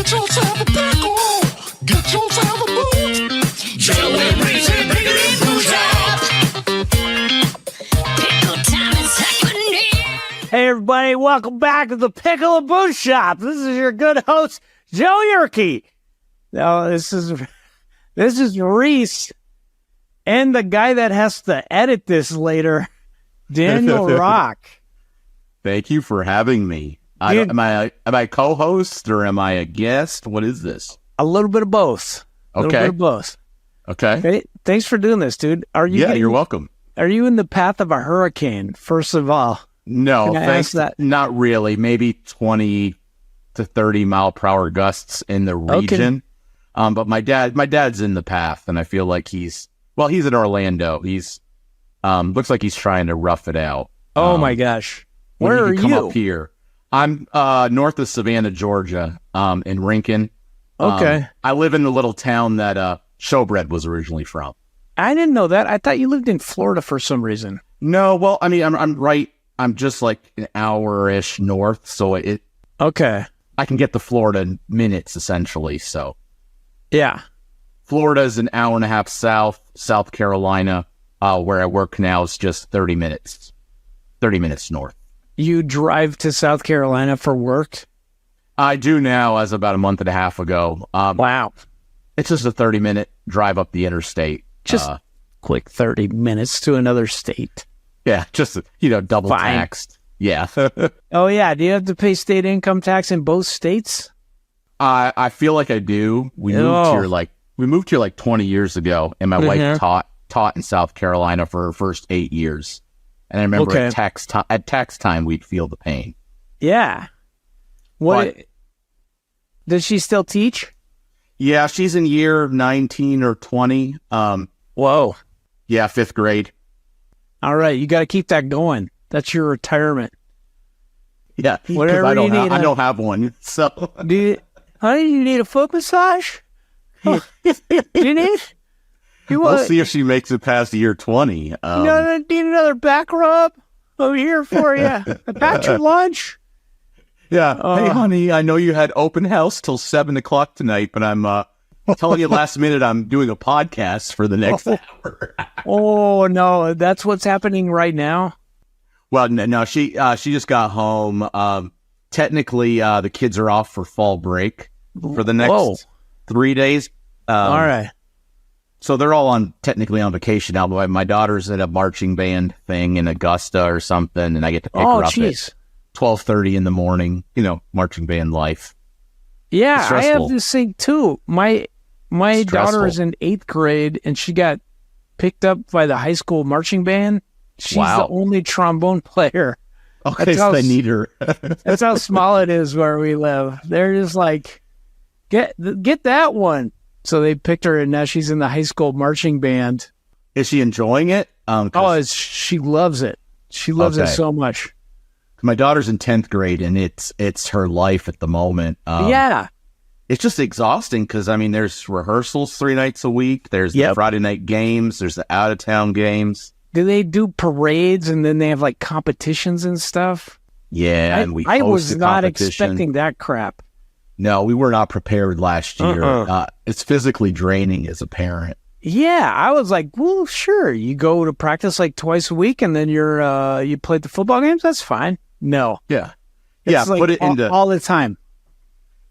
Get yourself a pickle. Get yourself a boot. Joey Reese and Pickle Boo Shop. Pickle time is happening. Hey everybody, welcome back to the Pickle and Boo Shop. This is your good host, Joe Yerke. Now this is Reese and the guy that has to edit this later, Daniel Rock. Thank you for having me. Am I a co-host or am I a guest? What is this? A little bit of both. Okay. Okay. Hey, thanks for doing this, dude. You're welcome. Are you in the path of a hurricane, first of all? No, Can I ask that? Not really. Maybe 20 to 30 mile per hour gusts in the region. Okay. But my dad's in the path, and I feel like he's in Orlando. He's looks like he's trying to rough it out. Oh my gosh. Where are you? Come up here. I'm north of Savannah, Georgia, in Rincon. Okay. I live in the little town that Showbread was originally from. I didn't know that. I thought you lived in Florida for some reason. No, well, I mean, I'm just like an hour-ish north, so Okay. I can get to Florida in minutes, essentially, so. Yeah. Florida is an hour and a half south. South Carolina, where I work now, is just 30 minutes. 30 minutes north. You drive to South Carolina for work? I do now, as about a month and a half ago. Wow. It's just a 30-minute drive up the interstate. Just quick 30 minutes to another state. Yeah, just, double taxed. Yeah. Oh, yeah. Do you have to pay state income tax in both states? I feel like I do. We moved here like 20 years ago, and my wife taught in South Carolina for her first 8 years. And I remember at tax time, we'd feel the pain. Yeah. Does she still teach? Yeah, she's in year 19 or 20. Whoa. Yeah, 5th grade. All right, you got to keep that going. That's your retirement. Yeah, whatever I don't you need. I don't have one. So, honey, you need a foot massage? Do you need? We'll see if she makes it past year 20. You need another back rub? I'm here for you. I got your lunch. Yeah. Hey, honey, I know you had open house till 7 o'clock tonight, but I'm telling you last minute I'm doing a podcast for the next hour. Oh, no. That's what's happening right now? Well, no, she just got home. Technically, the kids are off for fall break for the next 3 days. All right. So they're all technically on vacation now. But my daughter's at a marching band thing in Augusta or something, and I get to pick her up at 12:30 in the morning. Marching band life. Yeah, I have this thing too. My daughter is in 8th grade, and she got picked up by the high school marching band. She's the only trombone player. Okay, so they need her. That's how small it is where we live. They're just like, get that one. So they picked her, and now she's in the high school marching band. Is she enjoying it? She loves it. She loves it so much. My daughter's in 10th grade, and it's her life at the moment. Yeah. It's just exhausting because, there's rehearsals 3 nights a week. There's the Friday night games. There's the out-of-town games. Do they do parades, and then they have, like, competitions and stuff? Yeah, and I was not expecting that crap. No, we were not prepared last year. It's physically draining as a parent. Yeah, I was like, well, sure. You go to practice like twice a week, and then you play the football games. That's fine. No. Yeah. It's like put it into all the time.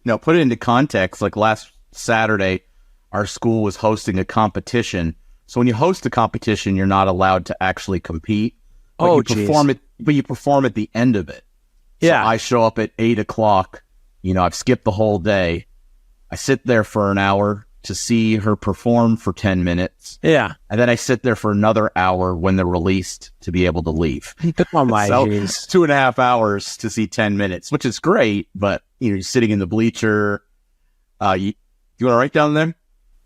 No, put it into context. Like last Saturday, our school was hosting a competition. So when you host a competition, you're not allowed to actually compete. But you perform at the end of it. Yeah. So I show up at 8 o'clock. I've skipped the whole day. I sit there for an hour to see her perform for 10 minutes. Yeah. And then I sit there for another hour when they're released to be able to leave. Oh, my geez. 2.5 hours to see 10 minutes, which is great. But, you're sitting in the bleacher. You want to write down there?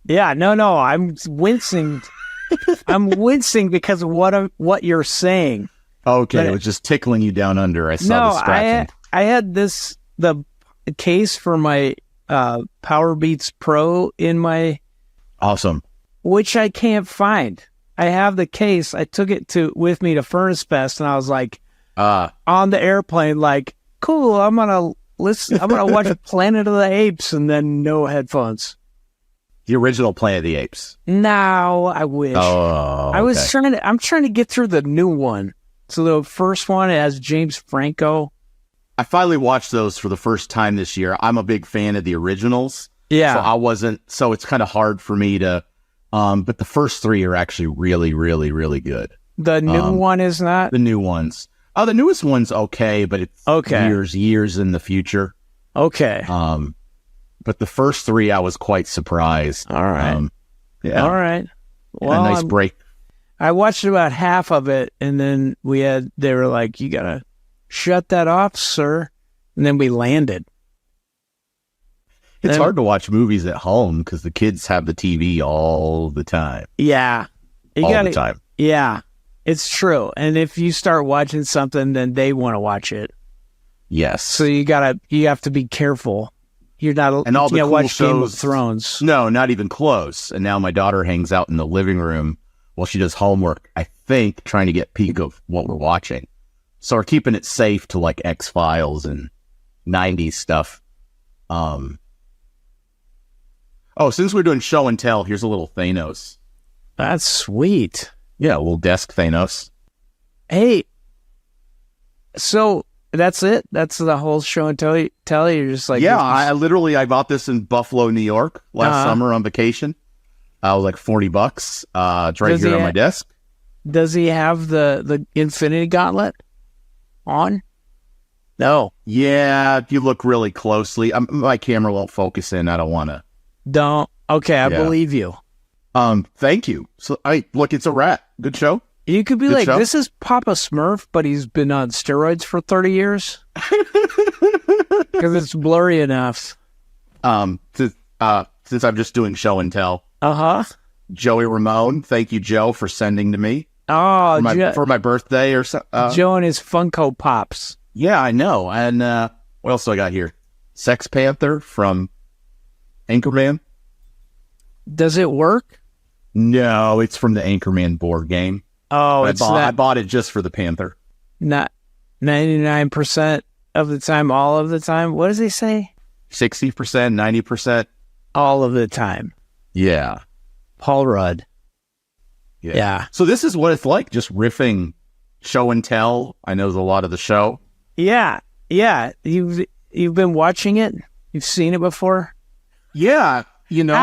Yeah, no. I'm wincing. I'm wincing because of what you're saying. Okay. It was just tickling you down under. I saw the scratching. I had the case for my Power Beats Pro in my awesome, which I can't find. I have the case. I took it with me to Furnace Fest, and I was like, on the airplane, like, cool. I'm gonna I'm gonna watch Planet of the Apes and then no headphones. The original Planet of the Apes. No, I wish. Oh, I'm trying to get through the new one. So the first one has James Franco. I finally watched those for the first time this year. I'm a big fan of the originals. Yeah. So it's kind of hard for me to, but the first three are actually really, really, really good. The new one is not? The new ones. Oh, the newest one's okay, but it's Okay. years in the future. Okay. But the first three, I was quite surprised. All right. Yeah. All right. Well, a nice break. I watched about half of it, and then they were like, you gotta shut that off, sir. And then we landed. It's hard to watch movies at home because the kids have the TV all the time. Yeah. The time. Yeah. It's true. And if you start watching something, then they want to watch it. Yes. So you have to be careful. You're not, and all you the can't cool watch shows, Game of Thrones. No, not even close. And now my daughter hangs out in the living room while she does homework, I think, trying to get a peek of what we're watching. So we're keeping it safe to like X-Files and 90s stuff. Since we're doing show and tell, here's a little Thanos. That's sweet. Yeah, a little desk Thanos. Hey, so that's it? That's the whole show and tell? You're just like... Yeah, I bought this in Buffalo, New York last summer on vacation. I was like $40. It's right here on my desk. Does he have the Infinity Gauntlet on? No. Yeah, if you look really closely. My camera won't focus in. I don't want to. Don't. Okay, I believe you. Thank you. So, look, it's a rat. Good show. You could be Good like, show. this is Papa Smurf, but he's been on steroids for 30 years. Because it's blurry enough. Since I'm just doing show and tell. Uh-huh. Joey Ramone, thank you, Joe, for sending to me. Oh, for my birthday or something. Joe and his Funko Pops. Yeah, I know. And what else do I got here? Sex Panther from Anchorman. Does it work? No, it's from the Anchorman board game. Oh, I bought it just for the Panther. Not 99% of the time, all of the time. What does he say? 60%, 90%. All of the time. Yeah. Paul Rudd. Yeah. So this is what it's like, just riffing show and tell. I know there's a lot of the show. Yeah. Yeah. You've been watching it? You've seen it before? Yeah. You know,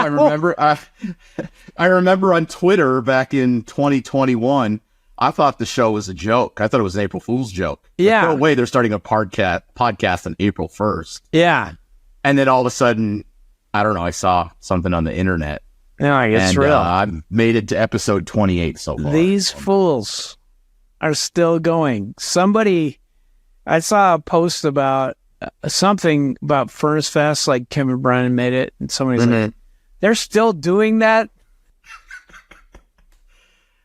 I remember on Twitter back in 2021, I thought the show was a joke. I thought it was an April Fool's joke. Yeah. No way they're starting a podcast on April 1st. Yeah. And then all of a sudden, I don't know, I saw something on the internet. No, it's real. I've made it to episode 28 so far. These fools are still going. I saw a post about something about Furnace Fest, like Kevin Brennan made it, and somebody's like, they're still doing that?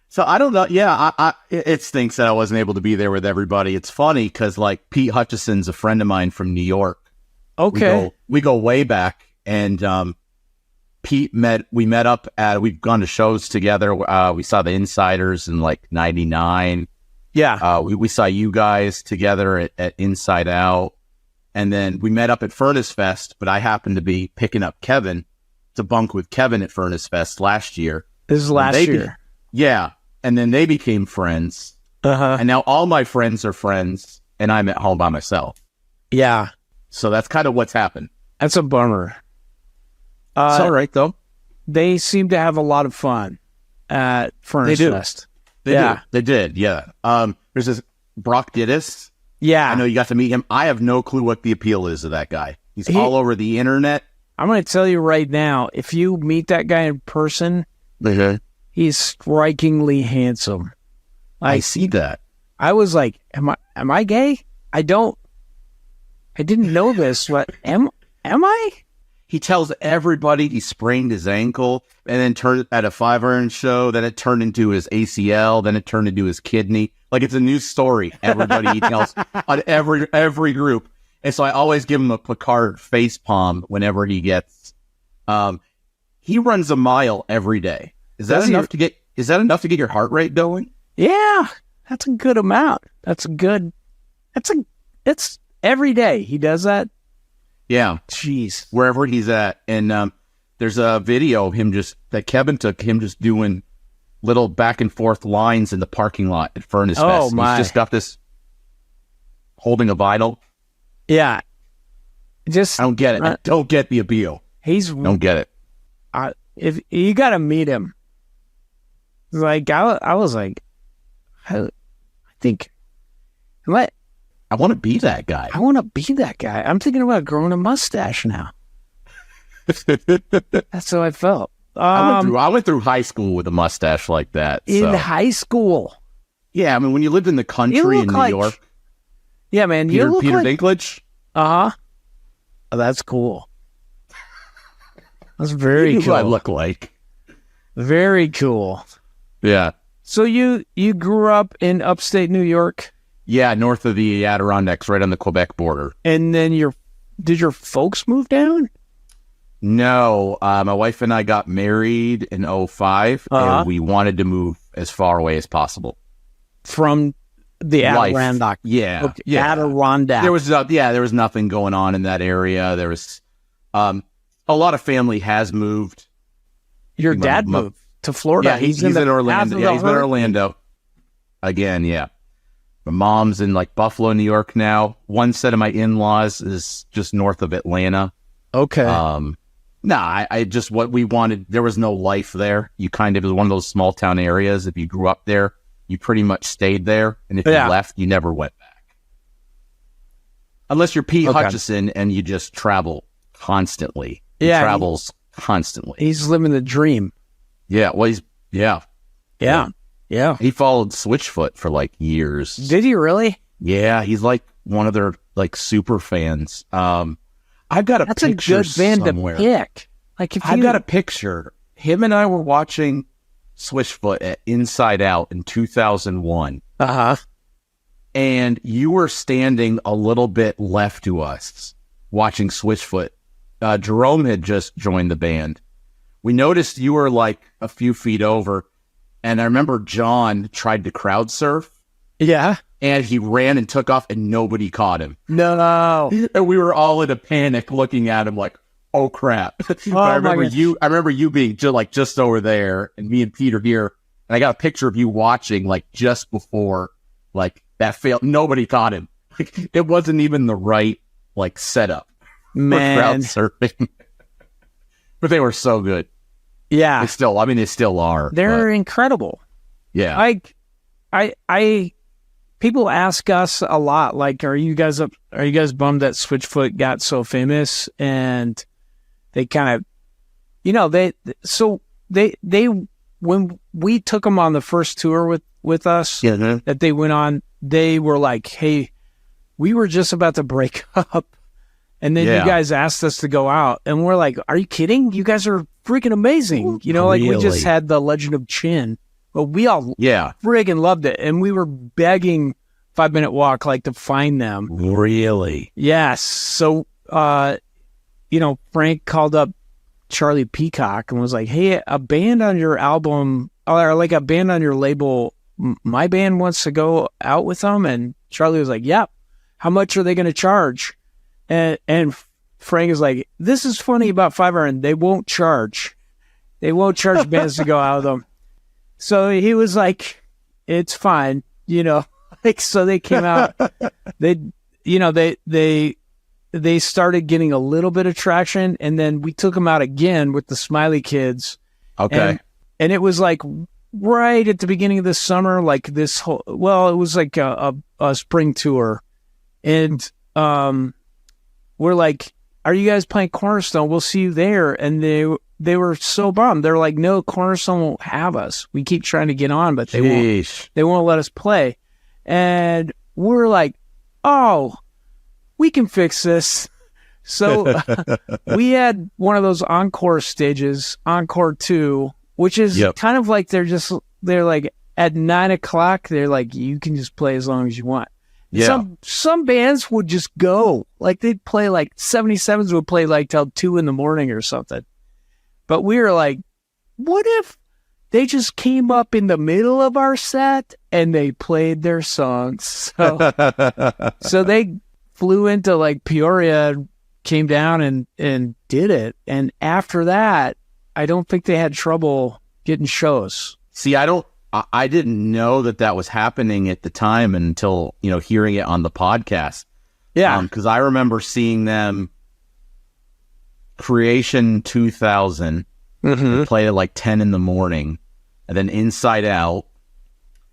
So I don't know. Yeah, it stinks that I wasn't able to be there with everybody. It's funny because like Pete Hutchison's a friend of mine from New York. Okay. We go way back, and we met up we've gone to shows together. We saw the Insiders in like 99. Yeah. We saw you guys together at Inside Out. And then we met up at Furnace Fest, but I happened to be picking up Kevin to bunk with Kevin at Furnace Fest last year. This is last year. Yeah. And then they became friends. Uh-huh. And now all my friends are friends, and I'm at home by myself. Yeah. So that's kind of what's happened. That's a bummer. It's all right, though. They seem to have a lot of fun at Furnace Fest. They did, yeah. There's this Brock Dittis. Yeah. I know you got to meet him. I have no clue what the appeal is of that guy. He's all over the internet. I'm going to tell you right now, if you meet that guy in person, he's strikingly handsome. I see that. I was like, am I gay? I didn't know this. What am I? He tells everybody he sprained his ankle, and then turned at a 5-iron show. Then it turned into his ACL. Then it turned into his kidney. Like it's a new story. Everybody he tells on every group. And so I always give him a Picard face palm whenever he gets. He runs a mile every day. Is that enough to get your heart rate going? Yeah, that's a good amount. It's every day he does that. Yeah, Jeez. wherever he's at. And there's a video of him that Kevin took him just doing little back and forth lines in the parking lot at Furnace Oh, Fest. my. He's just got this holding a vinyl. Yeah. Just I don't get it. I don't get the appeal. he's Don't get it. if you got to meet him. Like I was like, I think what I want to be that guy. I want to be that guy. I'm thinking about growing a mustache now. That's how I felt. I went through high school with a mustache like that. In So. high school. Yeah, I mean, when you lived in the country You in look New like- York, Yeah, man. You look Peter like Dinklage. oh, that's cool. That's very Who I cool. look like. Very cool. Yeah. So you grew up in upstate New York, Yeah, north of the Adirondacks, right on the Quebec border. and then did your folks move down? No, my wife and I got married in 2005, Uh-huh. and we wanted to move as far away as possible. From the Life. Adirondack. Yeah, Okay, yeah. Adirondack. There was nothing going on in that area. There was a lot of family has moved. Your dad my- moved to Florida. Yeah, he's in Orlando. Yeah, he's been in Orlando again. Yeah, my mom's in like Buffalo, New York now. One set of my in-laws is just north of Atlanta. Okay. I just what we wanted. There was no life there. You kind of, it was one of those small town areas. If you grew up there, you pretty much stayed there, and if Yeah. you left, you never went back. Unless you're Pete Okay. Hutchison and you just travel constantly. He Yeah, travels constantly. He's living the dream. Yeah, well, Yeah. Yeah. he followed Switchfoot for like years. Did he really? Yeah, he's like one of their like super fans. I've got a That's a picture good band somewhere. to pick. Like if I've you got a picture. Him and I were watching Switchfoot at Inside Out in 2001, uh-huh. and you were standing a little bit left to us watching Switchfoot. Jerome had just joined the band. We noticed you were like a few feet over, and I remember John tried to crowd surf, Yeah. and he ran and took off, and nobody caught him. No. And we were all in a panic looking at him like, oh crap. But I remember you being just over there, and me and Peter here, and I got a picture of you watching like just before like that failed. Nobody caught him. Like, it wasn't even the right like setup for crowd Man. surfing. But they were so good. Yeah. They still are. They're but, incredible. yeah. Like I people ask us a lot, like, are you guys bummed that Switchfoot got so famous? And they kind of, they when we took them on the first tour with us that they went on, they were like, hey, we were just about to break up. And then you guys asked us to go out, and we're like, are you kidding? You guys are freaking amazing. Like we just Really? had the Legend of Chin, but we all friggin' loved it. And we were begging 5 Minute Walk, like, to find them. Really? Yes. So, Frank called up Charlie Peacock and was like, hey, a band on your album, or like a band on your label, my band wants to go out with them. And Charlie was like, yep. How much are they going to charge? And Frank is like, this is funny about 5 Iron. They won't charge. They won't charge bands to go out with them. So he was like, it's fine, Like, so they came out. They started getting a little bit of traction, and then we took them out again with the Smiley Kids. Okay. And it was like right at the beginning of the summer, like it was like a spring tour. And we're like, are you guys playing Cornerstone? We'll see you there. And they were so bummed. They're like, no, Cornerstone won't have us. We keep trying to get on, but they won't let us play. And we're like, oh, we can fix this. So we had one of those encore stages, Encore 2, which is kind of like they're like at 9 o'clock, they're like, you can just play as long as you want. Yeah. Some bands would just go. Like they'd play like 77s would play like till 2 a.m. or something. But we were like, what if they just came up in the middle of our set and they played their songs? So they flew into like Peoria came down and did it. And after that, I don't think they had trouble getting shows. See, I didn't know that was happening at the time until, hearing it on the podcast. Yeah. Because I remember seeing them Creation 2000. They played at like 10 in the morning, and then Inside Out.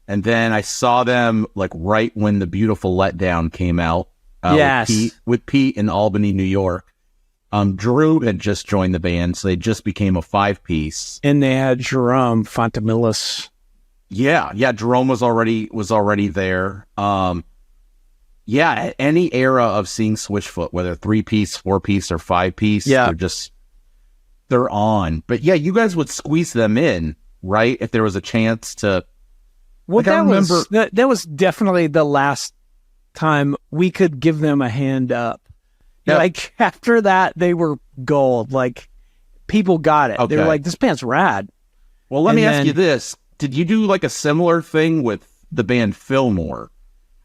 And then I saw them like right when The Beautiful Letdown came out. Yes. With Pete in Albany, New York. Drew had just joined the band, so they just became a 5-piece. And they had Jerome Fontamilis. Yeah, Jerome was already there. Any era of seeing Switchfoot, whether 3-piece, 4-piece, or 5-piece, they're on. But yeah, you guys would squeeze them in, right? If there was a chance to. Well, that was definitely the last time we could give them a hand up. Yep. Like after that, they were gold. Like people got it. Okay. They were like, "This band's rad." Well, let me ask you this: did you do like a similar thing with the band Fillmore?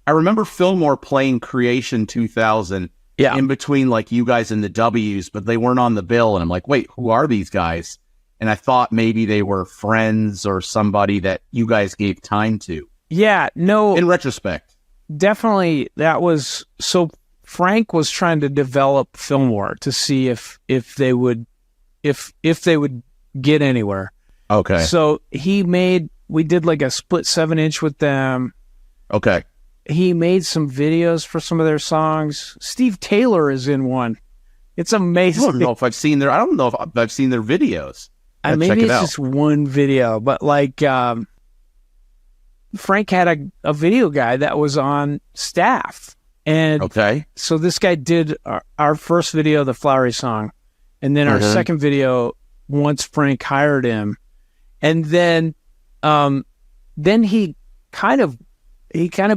I remember Fillmore playing Creation 2000 in between like you guys and the W's, but they weren't on the bill. And I'm like, wait, who are these guys? And I thought maybe they were friends or somebody that you guys gave time to. Yeah, no. In retrospect. Definitely that was... So Frank was trying to develop Fillmore to see if they would get anywhere. Okay. So we did like a split 7-inch with them. Okay. He made some videos for some of their songs. Steve Taylor is in one. It's amazing. I don't know if I've seen their videos. Maybe it's just one video, but like Frank had a video guy that was on staff. And so this guy did our first video, the Flowery Song, and then our second video once Frank hired him. And then he kind of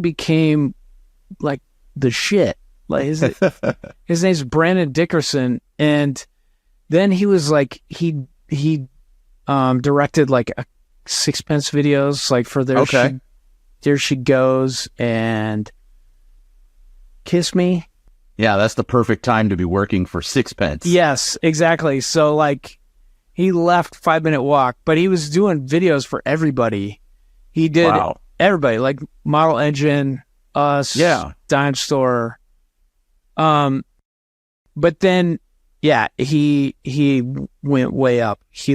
became like the shit. Like his name's Brandon Dickerson, and then he was like he directed like a Sixpence videos, like for There She Goes and Kiss Me. Yeah, that's the perfect time to be working for Sixpence. Yes, exactly. So like he left 5 Minute Walk, but he was doing videos for everybody. He did everybody, like Model Engine, us, Dime Store. But then he went way up. He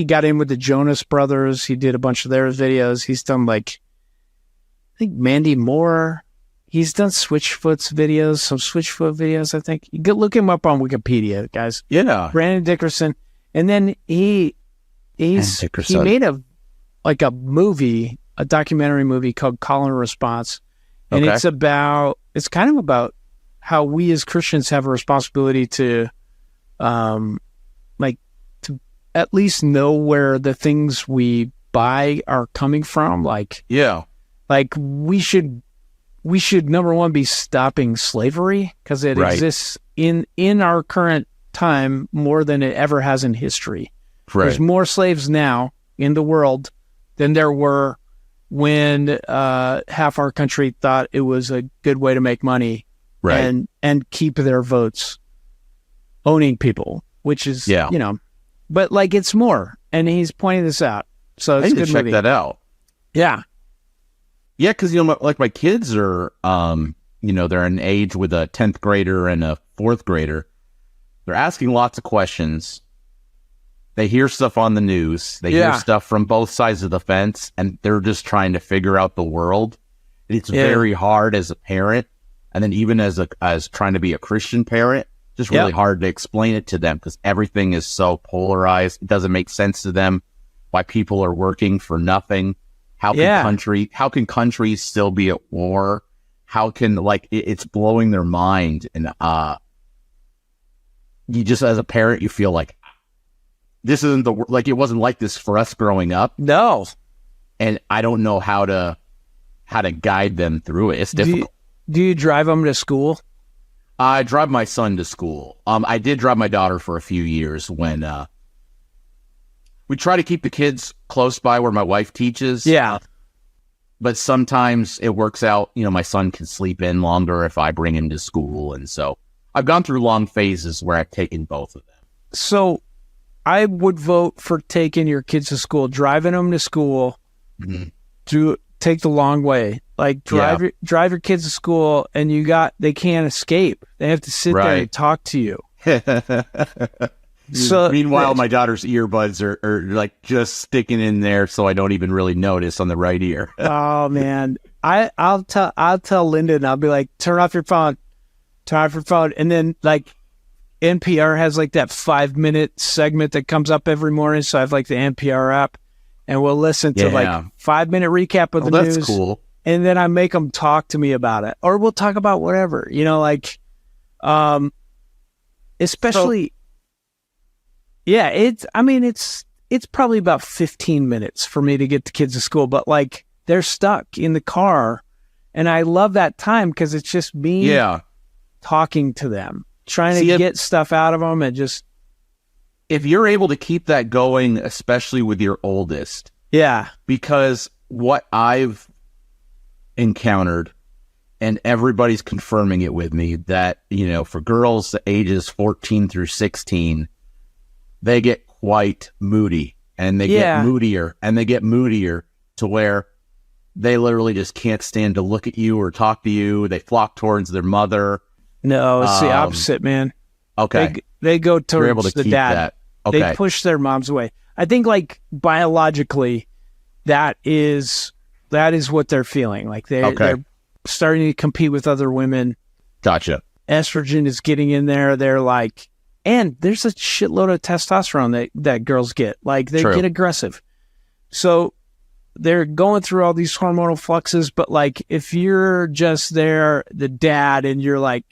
got in with the Jonas Brothers. He did a bunch of their videos. He's done like I think Mandy Moore. He's done Switchfoot's videos, some Switchfoot videos, I think. You can look him up on Wikipedia, guys. Yeah. Brandon Dickerson. And then he made a documentary movie called Call and Response. And it's kind of about how we as Christians have a responsibility to to at least know where the things we buy are coming from. Like we should number one be stopping slavery because it exists in our current time more than it ever has in history. Right. There's more slaves now in the world than there were when half our country thought it was a good way to make money and keep their votes, owning people, which is but like it's more, and he's pointing this out. So it's a good movie. Check that out. Yeah. Yeah, because, like my kids are, they're an age with a 10th grader and a 4th grader. They're asking lots of questions. They hear stuff on the news. They hear stuff from both sides of the fence, and they're just trying to figure out the world. And it's very hard as a parent, and then even as trying to be a Christian parent, just really hard to explain it to them because everything is so polarized. It doesn't make sense to them why people are working for nothing. How can countries still be at war? How can it's blowing their mind, and you just as a parent you feel like this isn't it wasn't like this for us growing up. No, and I don't know how to guide them through it. It's difficult. Do you drive them to school? I drive my son to school. I did drive my daughter for a few years when we try to keep the kids close by where my wife teaches. Yeah. But sometimes it works out, my son can sleep in longer if I bring him to school. And so I've gone through long phases where I've taken both of them. So I would vote for taking your kids to school, driving them to school, to take the long way. Like drive your kids to school, and they can't escape. They have to sit there and talk to you. So meanwhile, my daughter's earbuds are like just sticking in there, so I don't even really notice on the right ear. Oh man, I'll tell Lyndon, I'll be like, turn off your phone, and then like NPR has like that 5-minute segment that comes up every morning, so I have like the NPR app, and we'll listen to like 5-minute recap of the news. That's cool. And then I make them talk to me about it, or we'll talk about whatever, like, especially. Yeah, it's probably about 15 minutes for me to get the kids to school, but like they're stuck in the car, and I love that time because it's just me talking to them, trying to get stuff out of them, and just. If you're able to keep that going, especially with your oldest. Yeah. Because what I've encountered, and everybody's confirming it with me, that, for girls ages 14 through 16, they get quite moody, and they get moodier, and they get moodier to where they literally just can't stand to look at you or talk to you. They flock towards their mother. No, it's the opposite, man. Okay. They go towards the dad. That. Okay. They push their moms away. I think like biologically, that is what they're feeling. Like they're starting to compete with other women. Gotcha. Estrogen is getting in there. They're like, and there's a shitload of testosterone that girls get. Like they get aggressive. So they're going through all these hormonal fluxes. But like if you're just there, the dad, and you're like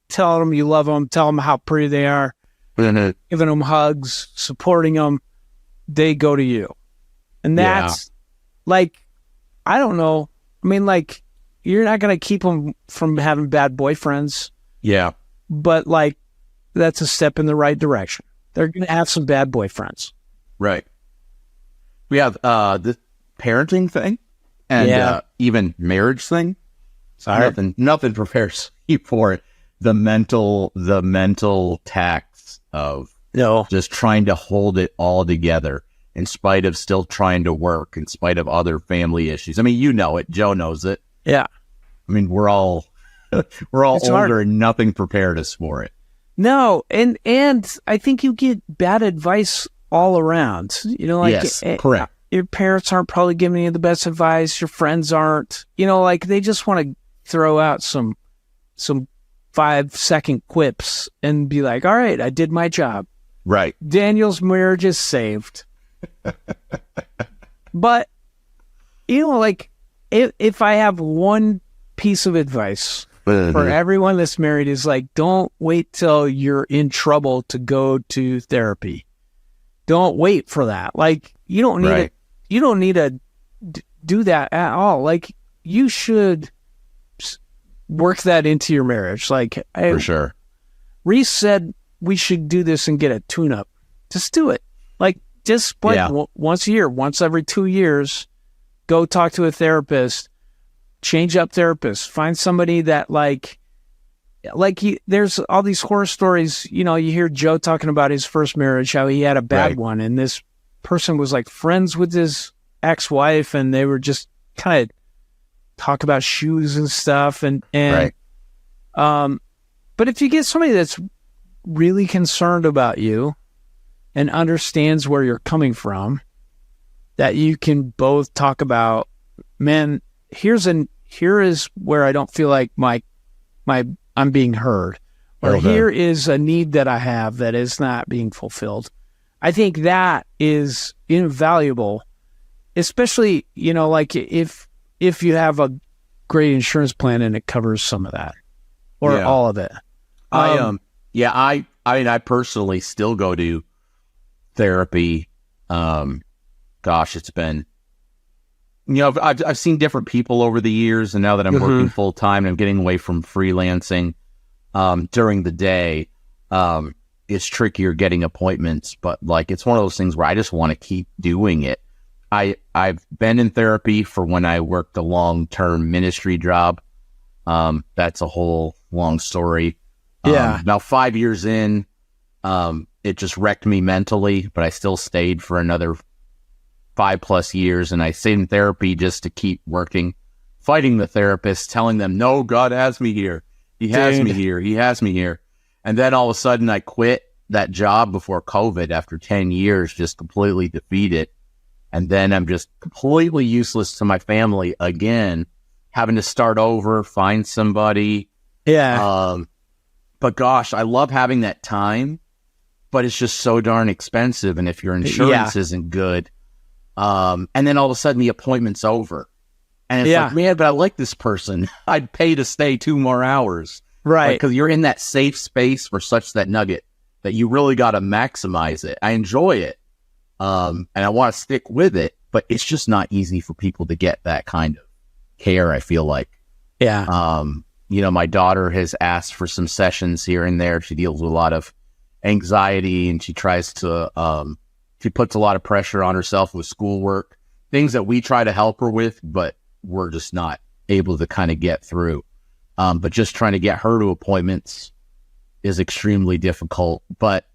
telling them you love them, tell them how pretty they are, giving them hugs, supporting them, they go to you. And that's like, I don't know. I mean, like, you're not going to keep them from having bad boyfriends. Yeah. But like, that's a step in the right direction. They're going to have some bad boyfriends. Right. We have the parenting thing and even marriage thing. Nothing prepares you for it. The mental tax of just trying to hold it all together in spite of still trying to work, in spite of other family issues. I mean, you know it. Joe knows it. Yeah. I mean, we're all older hard. And nothing prepared us for it. No. And I think you get bad advice all around, like, yes, correct. Your parents aren't probably giving you the best advice. Your friends aren't, like they just want to throw out some 5-second quips and be like, all right, I did my job. Right. Daniel's marriage is saved. But, like, if I have one piece of advice for everyone that's married is like, don't wait till you're in trouble to go to therapy. Don't wait for that. Like, you don't need to do that at all. Like, you should work that into your marriage. Like, for sure. Reese said we should do this and get a tune-up. Just do it. Like, just once a year, once every 2 years, go talk to a therapist, change up therapists, find somebody that there's all these horror stories. You hear Joe talking about his first marriage, how he had a bad one, and this person was like friends with his ex-wife, and they were just kind of talk about shoes and stuff, but if you get somebody that's really concerned about you and understands where you're coming from, that you can both talk about, man, here is where I don't feel like I'm being heard, or here is a need that I have that is not being fulfilled. I think that is invaluable, especially, like if you have a great insurance plan and it covers some of that or all of it. I personally still go to therapy. It's been, I've seen different people over the years, and now that I'm working full time, I'm getting away from freelancing during the day. It's trickier getting appointments, but like, it's one of those things where I just want to keep doing it. I've been in therapy for when I worked a long-term ministry job. That's a whole long story. Yeah. Now 5 years in, it just wrecked me mentally, but I still stayed for another 5+ years, and I stayed in therapy just to keep working, fighting the therapist, telling them, no, God has me here. He has me here. He has me here. And then all of a sudden I quit that job before COVID after 10 years, just completely defeated. And then I'm just completely useless to my family again, having to start over, find somebody. Yeah. But gosh, I love having that time, but it's just so darn expensive. And if your insurance isn't good, and then all of a sudden the appointment's over. And it's like, man, but I like this person. I'd pay to stay 2 more hours. Right. Because you're in that safe space for such that nugget that you really got to maximize it. I enjoy it. And I want to stick with it, but it's just not easy for people to get that kind of care, I feel like. Yeah. My daughter has asked for some sessions here and there. She deals with a lot of anxiety, and she tries to, she puts a lot of pressure on herself with schoolwork, things that we try to help her with, but we're just not able to kind of get through. But just trying to get her to appointments is extremely difficult, but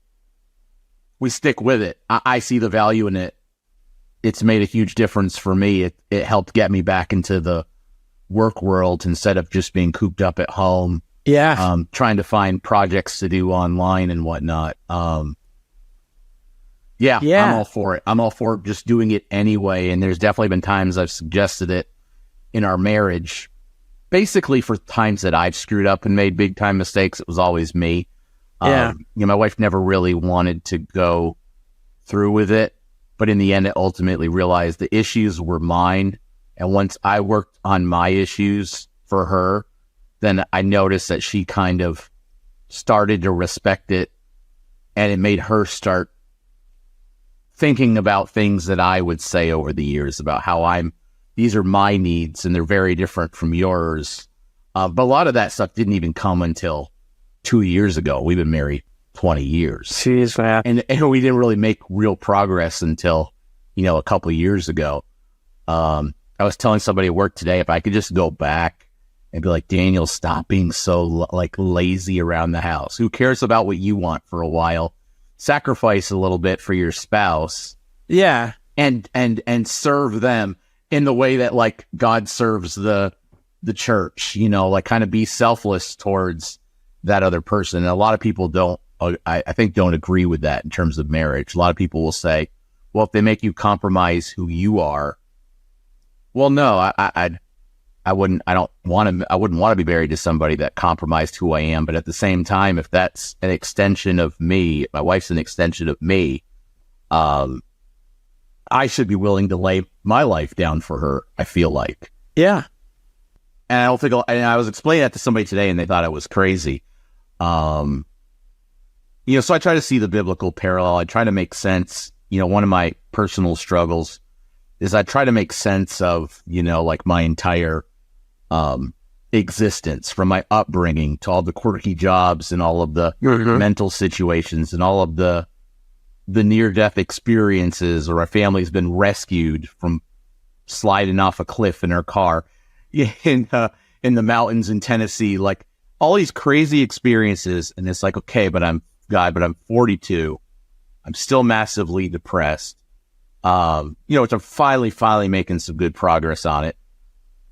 we stick with it. I see the value in it. It's made a huge difference for me. It helped get me back into the work world instead of just being cooped up at home. Yeah. Trying to find projects to do online and whatnot. I'm all for it. I'm all for just doing it anyway. And there's definitely been times I've suggested it in our marriage, basically for times that I've screwed up and made big time mistakes. It was always me. My wife never really wanted to go through with it, but in the end, I ultimately realized the issues were mine. And once I worked on my issues for her, then I noticed that she kind of started to respect it, and it made her start thinking about things that I would say over the years about how these are my needs and they're very different from yours. But a lot of that stuff didn't even come until 2 years ago. We've been married 20 years. Jeez, man. And we didn't really make real progress until, a couple of years ago. I was telling somebody at work today, if I could just go back and be like, Daniel, stop being so lazy around the house. Who cares about what you want for a while? Sacrifice a little bit for your spouse. Yeah. And serve them in the way that God serves the church, kind of be selfless towards that other person. And a lot of people don't agree with that in terms of marriage. A lot of people will say, well, if they make you compromise who you are, well, no, I wouldn't want to be married to somebody that compromised who I am. But at the same time, if that's an extension of me, my wife's an extension of me, I should be willing to lay my life down for her, I feel like. Yeah. And I was explaining that to somebody today and they thought I was crazy. So I try to see the biblical parallel. I try to make sense. One of my personal struggles is I try to make sense of, my entire existence, from my upbringing to all the quirky jobs and all of the mental situations and all of the near-death experiences, or our family's been rescued from sliding off a cliff in our car in the mountains in Tennessee, all these crazy experiences. And it's okay, but I'm 42. I'm still massively depressed. Which I'm finally making some good progress on it.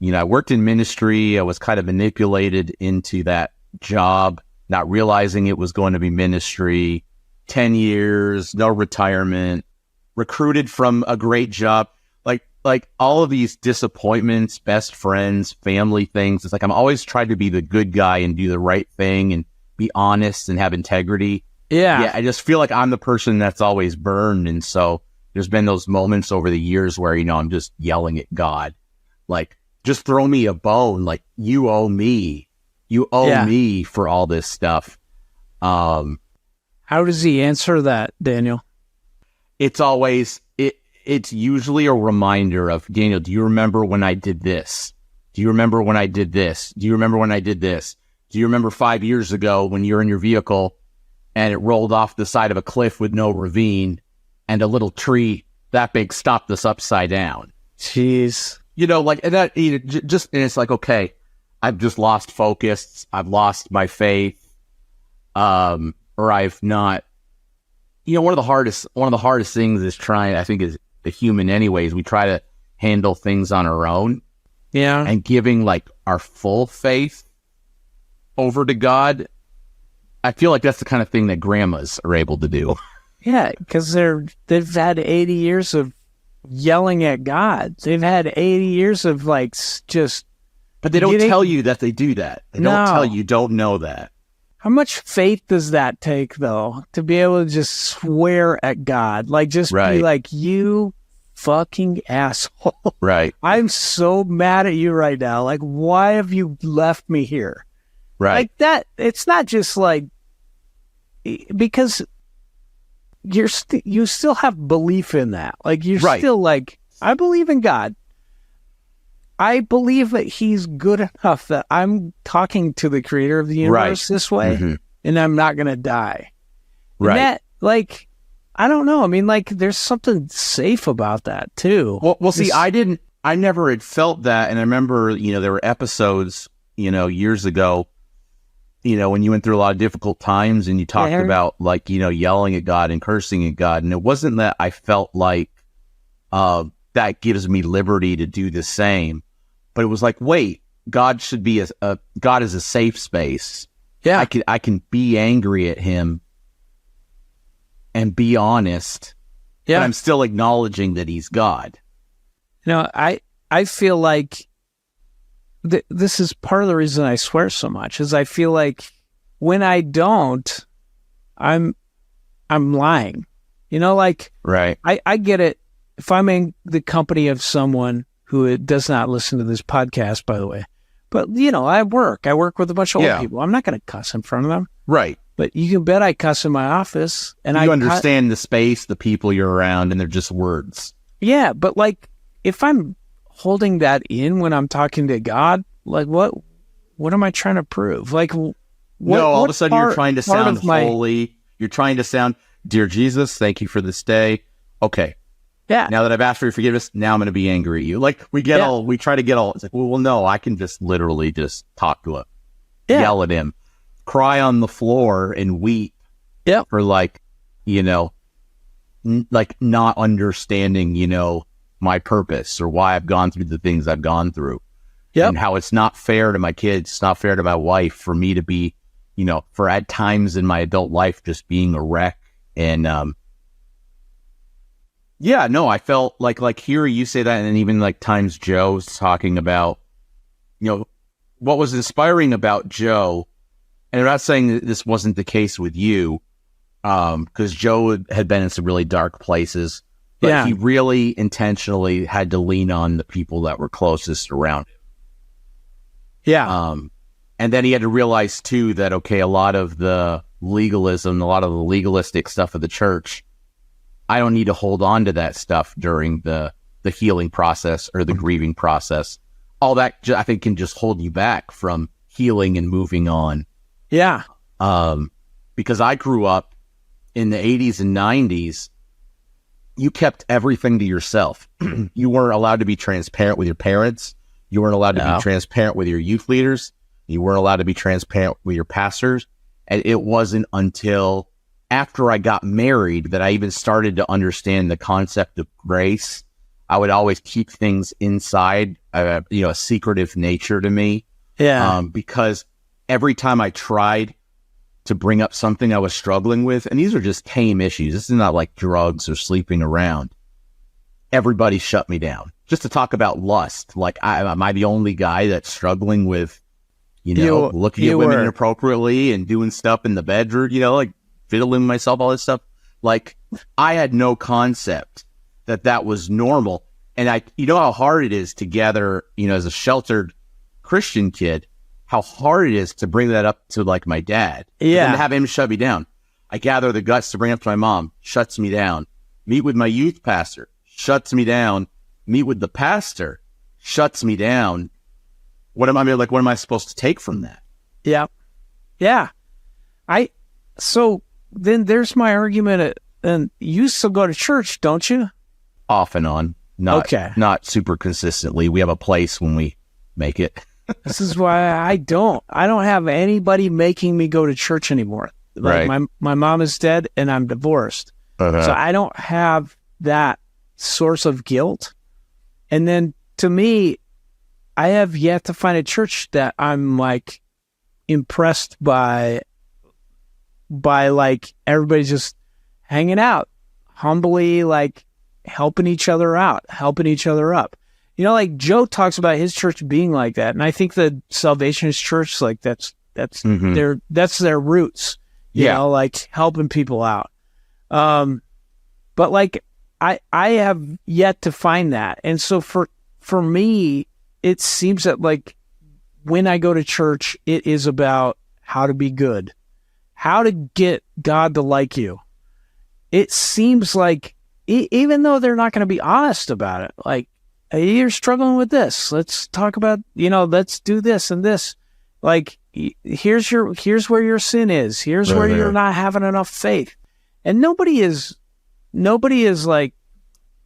I worked in ministry. I was kind of manipulated into that job, not realizing it was going to be ministry. 10 years, no retirement, recruited from a great job. Like all of these disappointments, best friends, family things. It's I'm always trying to be the good guy and do the right thing and be honest and have integrity. Yeah. I just feel like I'm the person that's always burned. And so there's been those moments over the years where, I'm just yelling at God, just throw me a bone. You owe me. You owe me for all this stuff. How does he answer that, Daniel? It's always, it's usually a reminder of, Daniel, do you remember when I did this? Do you remember when I did this? Do you remember when I did this? Do you remember 5 years ago when you're in your vehicle and it rolled off the side of a cliff with no ravine and a little tree that big stopped us upside down? Jeez. And that, and it's okay, I've just lost focus. I've lost my faith. or I've not, one of the hardest things is trying, I think, as a human anyways, we try to handle things on our own. Yeah. And giving like our full faith over to God, I feel like that's the kind of thing that grandmas are able to do. Yeah, because they've had 80 years of yelling at God. They've had 80 years of like just. But they don't tell you that they do that. They don't tell you don't know that. How much faith does that take, though, to be able to just swear at God? Like, just be like, you fucking asshole. Right. I'm so mad at you right now. Like, why have you left me here? Right. Like that. It's not just like, because you still have belief in that. Like, you're still like, I believe in God. I believe that he's good enough that I'm talking to the creator of the universe this way, and I'm not going to die. Right. And that, like, I don't know. I mean, like, there's something safe about that, too. Well, see, I never had felt that. And I remember, there were episodes, years ago, when you went through a lot of difficult times and you talked about, like, yelling at God and cursing at God. And it wasn't that I felt like that gives me liberty to do the same. But it was like, wait, God should be God is a safe space. Yeah, I can be angry at him and be honest. Yeah, but I'm still acknowledging that he's God. I feel like this is part of the reason I swear so much. Is I feel like when I don't, I'm lying. Like right. I get it if I'm in the company of someone who does not listen to this podcast, by the way. But, I work with a bunch of old people. I'm not going to cuss in front of them. Right. But you can bet I cuss in my office. And you understand the space, the people you're around, and they're just words. Yeah, but like, if I'm holding that in when I'm talking to God, like, what am I trying to prove? Like, all of a sudden you're trying to sound holy. You're trying to sound, dear Jesus, thank you for this day. Okay. Yeah. Now that I've asked for your forgiveness, now I'm going to be angry at you. Like we try to get all, it's like, well, no, I can just literally just talk to him, yell at him, cry on the floor and weep for like, like not understanding, my purpose or why I've gone through the things I've gone through and how it's not fair to my kids. It's not fair to my wife for me to be, for at times in my adult life, just being a wreck. And, I felt like hearing you say that, and then even like times Joe's talking about, what was inspiring about Joe, and I'm not saying that this wasn't the case with you, because Joe had been in some really dark places, but he really intentionally had to lean on the people that were closest around him. Yeah. And then he had to realize too that, okay, a lot of the legalism, a lot of the legalistic stuff of the church, I don't need to hold on to that stuff during the healing process or the grieving process. All that, I think, can just hold you back from healing and moving on. Yeah. Because I grew up in the 80s and 90s, you kept everything to yourself. You weren't allowed to be transparent with your parents. You weren't allowed to be transparent with your youth leaders. You weren't allowed to be transparent with your pastors. And it wasn't until after I got married that I even started to understand the concept of grace. I would always keep things inside, a secretive nature to me. Yeah. Because every time I tried to bring up something I was struggling with, and these are just tame issues. This is not like drugs or sleeping around. Everybody shut me down. Just to talk about lust. Like, am I the only guy that's struggling with, looking at women inappropriately and doing stuff in the bedroom, like fiddling myself, all this stuff? Like, I had no concept that was normal. And how hard it is to gather, as a sheltered Christian kid, how hard it is to bring that up to like my dad. Yeah. And to have him shut me down. I gather the guts to bring up to my mom, shuts me down. Meet with my youth pastor, shuts me down. Meet with the pastor, shuts me down. What am I supposed to take from that? Yeah. Yeah. So then there's my argument. And you still go to church, don't you? Off and on. Not super consistently. We have a place when we make it. This is why I don't have anybody making me go to church anymore. Like Right. my mom is dead and I'm divorced. So I don't have that source of guilt. And then to me, I have yet to find a church that I'm like impressed by like everybody just hanging out, humbly, like helping each other out, helping each other up. You know, like Joe talks about his church being like that. And I think the Salvationist Church, like that's their roots, you Yeah. know, like helping people out. But like I have yet to find that. And so for me, it seems that like when I go to church, it is about how to be good, how to get God to like you. It seems like even though they're not going to be honest about it, like, hey, you're struggling with this. Let's talk about, you know, let's do this and this. Like, here's where your sin is. Here's where you're not having enough faith. And nobody is like,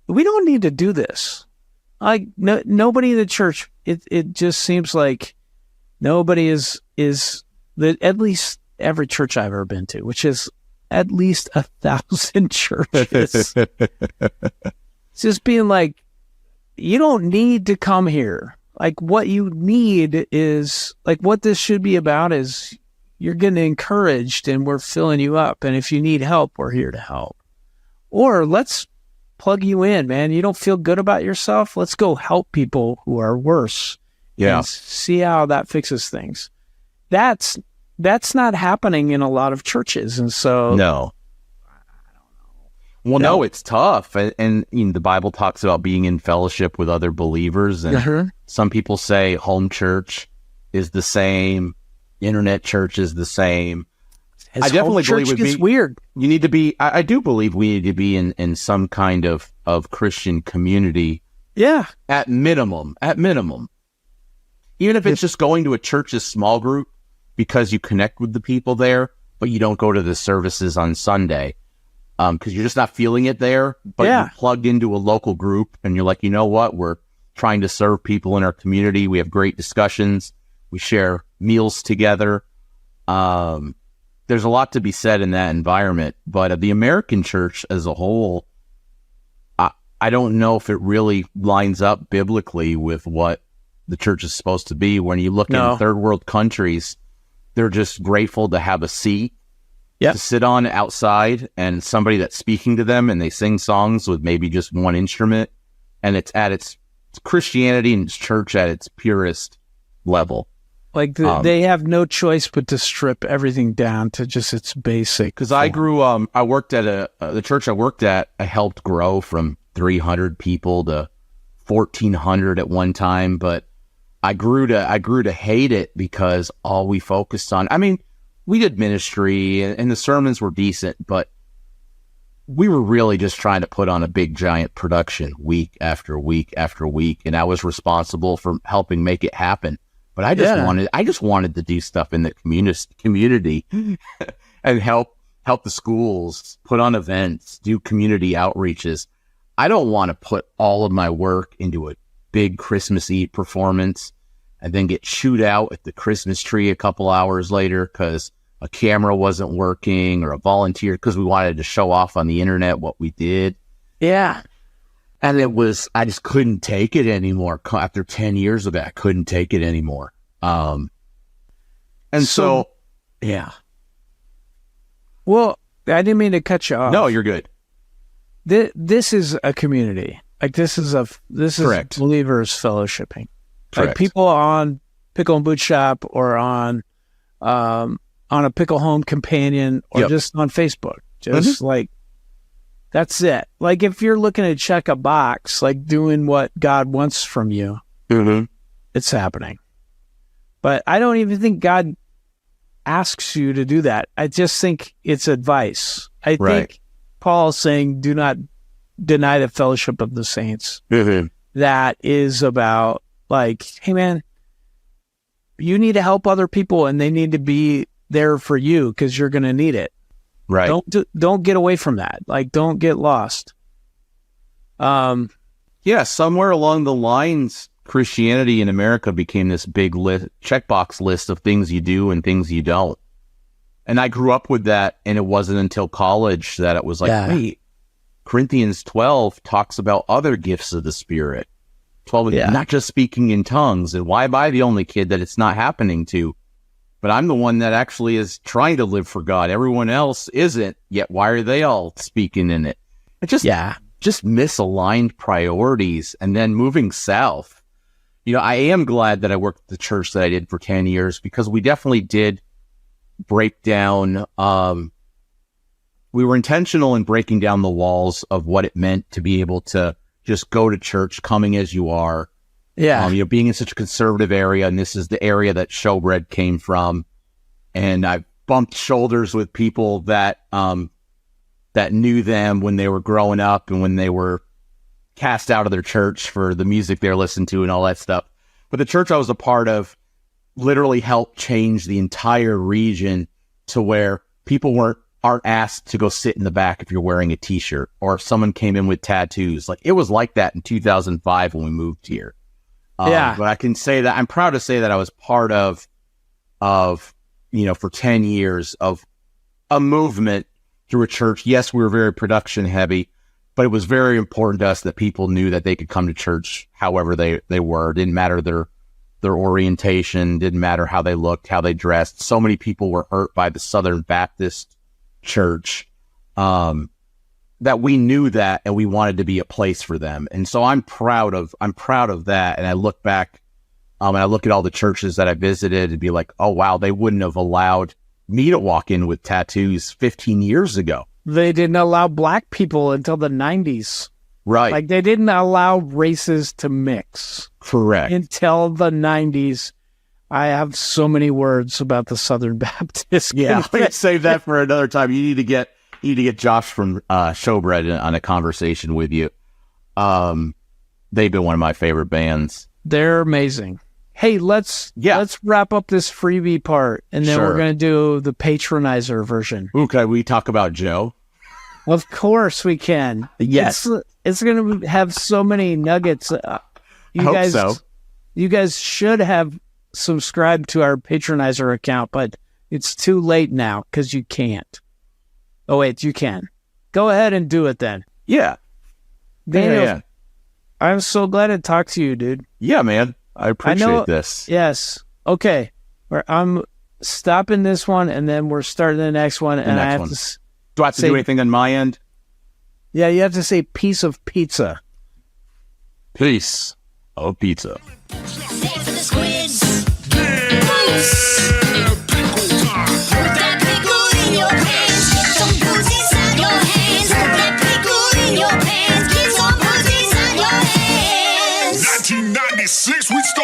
we don't need to do this. Like nobody in the church, it just seems like nobody is at least every church I've ever been to, which is at least 1,000 churches. It's just being like, you don't need to come here. Like what you need is like what this should be about is you're getting encouraged and we're filling you up. And if you need help, we're here to help. Or let's plug you in, man. You don't feel good about yourself? Let's go help people who are worse. Yeah. And see how that fixes things. That's not happening in a lot of churches. And so No. Well, no, it's tough. And you know, the Bible talks about being in fellowship with other believers. And some people say home church is the same. Internet church is the same. I definitely believe it gets weird. You need to be, I do believe we need to be in some kind of Christian community. Yeah. At minimum. Even if it's just going to a church's small group because you connect with the people there, but you don't go to the services on Sunday. Because you're just not feeling it there, but you're plugged into a local group and you're like, you know what? We're trying to serve people in our community. We have great discussions. We share meals together. There's a lot to be said in that environment, but the American church as a whole, I don't know if it really lines up biblically with what the church is supposed to be. When you look in third world countries, they're just grateful to have a seat to sit on outside and somebody that's speaking to them, and they sing songs with maybe just one instrument, and it's at its Christianity and its church at its purest level. Like they have no choice but to strip everything down to just its basic. Because I grew, I worked at the church I worked at, I helped grow from 300 people to 1,400 at one time, but I grew to hate it because all we focused on, I mean, we did ministry and the sermons were decent, but we were really just trying to put on a big giant production week after week after week. And I was responsible for helping make it happen. But I just wanted to do stuff in the community and help the schools, put on events, do community outreaches. I don't want to put all of my work into a big Christmas Eve performance and then get chewed out at the Christmas tree a couple hours later because a camera wasn't working or a volunteer because we wanted to show off on the internet what we did. Yeah. And I just couldn't take it anymore. After 10 years of that, I couldn't take it anymore. And so, yeah. Well, I didn't mean to cut you off. No, you're good. This is a community. Like this is Correct. believers fellowshipping. Correct. Like people on Pickle and Boot Shop or on a Pickle Home Companion or just on Facebook. Just like, that's it. Like if you're looking to check a box, like doing what God wants from you, it's happening. But I don't even think God asks you to do that. I just think it's advice. I think Paul's saying, do not deny the fellowship of the saints. That is about like, hey man, you need to help other people and they need to be there for you because you're going to need it. Right. Don't get away from that. Like, don't get lost. Yeah, somewhere along the lines, Christianity in America became this big checkbox list of things you do and things you don't. And I grew up with that, and it wasn't until college that it was like, wait, Corinthians 12 talks about other gifts of the Spirit. 12, not just speaking in tongues. And why am I the only kid that it's not happening to? But I'm the one that actually is trying to live for God. Everyone else isn't, yet why are they all speaking in it? It just misaligned priorities. And then moving south, I am glad that I worked at the church that I did for 10 years, because we definitely did break down, we were intentional in breaking down the walls of what it meant to be able to just go to church coming as you are. Yeah. Being in such a conservative area, and this is the area that Showbread came from. And I bumped shoulders with people that knew them when they were growing up and when they were cast out of their church for the music they're listening to and all that stuff. But the church I was a part of literally helped change the entire region to where people aren't asked to go sit in the back if you're wearing a t-shirt, or if someone came in with tattoos. Like, it was like that in 2005 when we moved here. But I can say that I'm proud to say that I was part of, for 10 years of a movement through a church. Yes, we were very production heavy, but it was very important to us that people knew that they could come to church however they were. It didn't matter their orientation, didn't matter how they looked, how they dressed. So many people were hurt by the Southern Baptist Church, that we knew that, and we wanted to be a place for them. And so I'm proud of that. And I look back, and I look at all the churches that I visited and be like, oh wow, they wouldn't have allowed me to walk in with tattoos 15 years ago. They didn't allow black people until the 90s. Right. Like, they didn't allow races to mix. Correct. Until the 90s. I have so many words about the Southern Baptist. Yeah, let's save that for another time. You need to get Josh from Showbread on a conversation with you. They've been one of my favorite bands. They're amazing. Hey, let's wrap up this freebie part, and then we're going to do the patronizer version. Okay, we talk about Joe. Of course we can. Yes. It's going to have so many nuggets. I hope so. You guys should have subscribed to our patronizer account, but it's too late now because you can't. Oh, wait, you can. Go ahead and do it then. Yeah. Daniel, Yeah. I'm so glad to talk to you, dude. Yeah, man. I appreciate this. Yes. Okay. I'm stopping this one, and then we're starting the next one. Do I have to do anything on my end? Yeah, you have to say piece of pizza. Piece of pizza. Save for the squids. Put that pickle in your pants. Get some booze inside your hands. Put that pickle in your pants. Get some booze inside your hands. 1996, we started.